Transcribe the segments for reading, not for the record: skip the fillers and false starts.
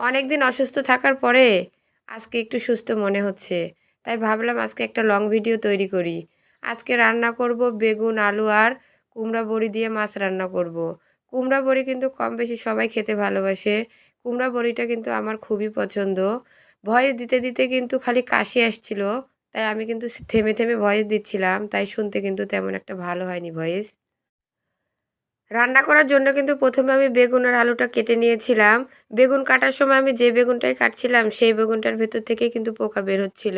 অনেকদিন অসুস্থ থাকার পরে আজকে একটু সুস্থ মনে হচ্ছে। তাই ভাবলাম আজকে একটা লং ভিডিও তৈরি করি। আজকে রান্না করব বেগুন, আলু আর কুমড়া বড়ি দিয়ে মাছ রান্না করব। কুমড়া বড়ি কিন্তু কম বেশি সবাই খেতে ভালোবাসে। কুমড়া বড়িটা কিন্তু আমার খুবই পছন্দ। ভয়েস দিতে, দিতে কিন্তু খালি কাশি আসছিল। তাই আমি কিন্তু থেমে, থেমে ভয়েস দিচ্ছিলাম। তাই শুনতে কিন্তু তেমন একটা ভালো হয়নি ভয়েস। রান্না করার জন্য কিন্তু ১ম এ আমি বেগুন আর আলুটা কেটে নিয়েছিলাম। বেগুন কাটার সময় আমি যে বেগুনটাই কাটছিলাম, সেই বেগুনটার ভেতর থেকেই কিন্তু পোকা বের হচ্ছিল।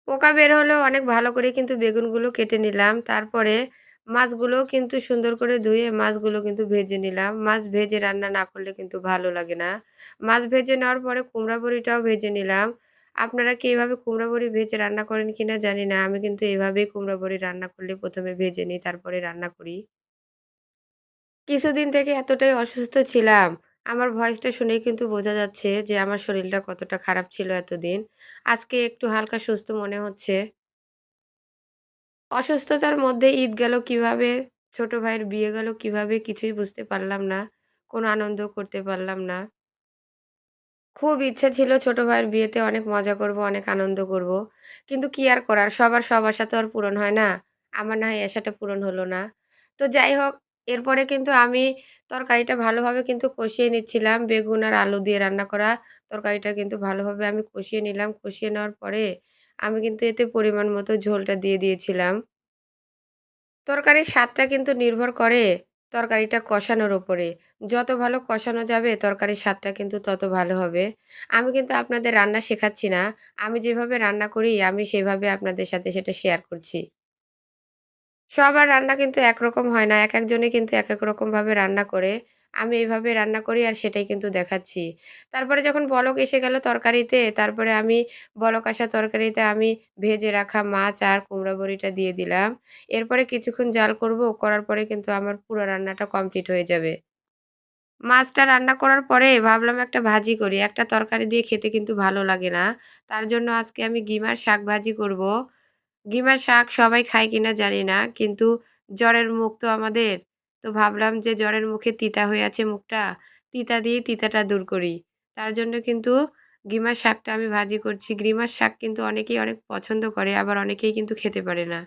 পোকা বের হলেও অনেক ভালো করে কিন্তু বেগুনগুলো কেটে নিলাম। তারপরে মাছগুলোও কিন্তু সুন্দর করে ধুয়ে মাছগুলো কিন্তু ভেজে নিলাম। মাছ ভেজে রান্না না করলে কিন্তু ভালো লাগে না। মাছ ভেজে নেওয়ার পরে কুমড়া বড়িটাও ভেজে নিলাম। আপনারা কি এভাবে কুমড়া বড়ি ভেজে রান্না করেন কিনা জানি না। আমি কিন্তু এভাবেই কুমড়া বড়ি রান্না করলে ১ম এ ভেজে নিই, তারপরে রান্না করি। কিছুদিন থেকে এতটাই অসুস্থ ছিলাম, আমার ভয়েসটা শুনেই কিন্তু বোঝা যাচ্ছে যে আমার শরীরটা কতটা খারাপ ছিল এতদিন। আজকে একটু হালকা সুস্থ মনে হচ্ছে। অসুস্থতার মধ্যে ঈদ গেল কিভাবে, ছোট ভাইয়ের বিয়ে গেল কিভাবে কিছুই বুঝতে পারলাম না। কোনো আনন্দ করতে পারলাম না। খুব ইচ্ছে ছিল ছোট ভাইয়ের বিয়েতে অনেক মজা করব, অনেক আনন্দ করব। কিন্তু কি আর করার, সবার সব আশা তো আর পূরণ হয় না। আমার না হয় আশাটা পূরণ হলো না। তো যাই হোক, এরপরে কিন্তু আমি তরকারিটা ভালোভাবে কিন্তু কষিয়ে নিচ্ছিলাম। বেগুন আর আলু দিয়ে রান্না করা তরকারিটা কিন্তু ভালোভাবে আমি কষিয়ে নিলাম। কষিয়ে নেওয়ার পরে আমি কিন্তু এতে পরিমাণ মতো ঝোলটা দিয়ে দিয়েছিলাম। তরকারির স্বাদটা কিন্তু নির্ভর করে তরকারিটা কষানোর উপরে। যত ভালো কষানো যাবে তরকারির স্বাদটা কিন্তু তত ভালো হবে। আমি কিন্তু আপনাদের রান্না শেখাচ্ছি না। আমি যেভাবে রান্না করি আমি সেভাবে আপনাদের সাথে সেটা শেয়ার করছি। সবার রান্না কিন্তু একরকম হয় না। একেকজনে কিন্তু একেক রকমভাবে রান্না করে। আমি এভাবে রান্না করি আর সেটাই কিন্তু দেখাচ্ছি। তারপরে যখন বলক এসে গেল তরকারিতে, তারপরে আমি বলক আসা তরকারিতে আমি ভেজে রাখা মাছ আর কুমড়া বড়িটা দিয়ে দিলাম। এরপরে কিছুক্ষণ জাল করব। করার পরে কিন্তু আমার পুরো রান্নাটা কমপ্লিট হয়ে যাবে। মাছটা রান্না করার পরে ভাবলাম একটা ভাজি করি। একটা তরকারি দিয়ে খেতে কিন্তু ভালো লাগে না। তার জন্য আজকে আমি গিমার শাক ভাজি করব। গিমার শাক সবাই খায় কিনা জানি না। কিন্তু জ্বরের মুখ তো আমাদের। তো ভাবলাম যে জ্বরের মুখে তিতা হয়ে আছে মুখটা, তিতা দিয়ে তিতাটা দূর করি। তার জন্য কিন্তু গিমার শাকটা আমি ভাজি করছি। গিমার শাক কিন্তু অনেকেই অনেক পছন্দ করে, আবার অনেকেই কিন্তু খেতে পারে না।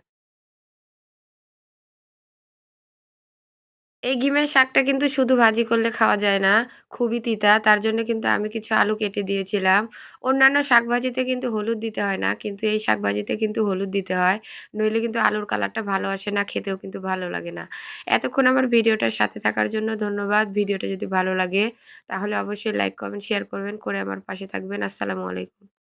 এই গিমের শাকটা কিন্তু শুধু ভাজি করলে খাওয়া যায় না। খুবই তিতা। তার জন্য কিন্তু আমি কিছু আলু কেটে দিয়েছিলাম। অন্যান্য শাকভাজিতে কিন্তু হলুদ দিতে হয় না। কিন্তু এই শাকভাজিতে কিন্তু হলুদ দিতে হয়। নইলে কিন্তু আলুর কালারটা ভালো আসে না, খেতেও কিন্তু ভালো লাগে না। এতক্ষণ আমার ভিডিওটার সাথে থাকার জন্য ধন্যবাদ। ভিডিওটা যদি ভালো লাগে তাহলে অবশ্যই লাইক, কমেন্ট, শেয়ার করবেন। করে আমার পাশে থাকবেন। আসসালামু আলাইকুম।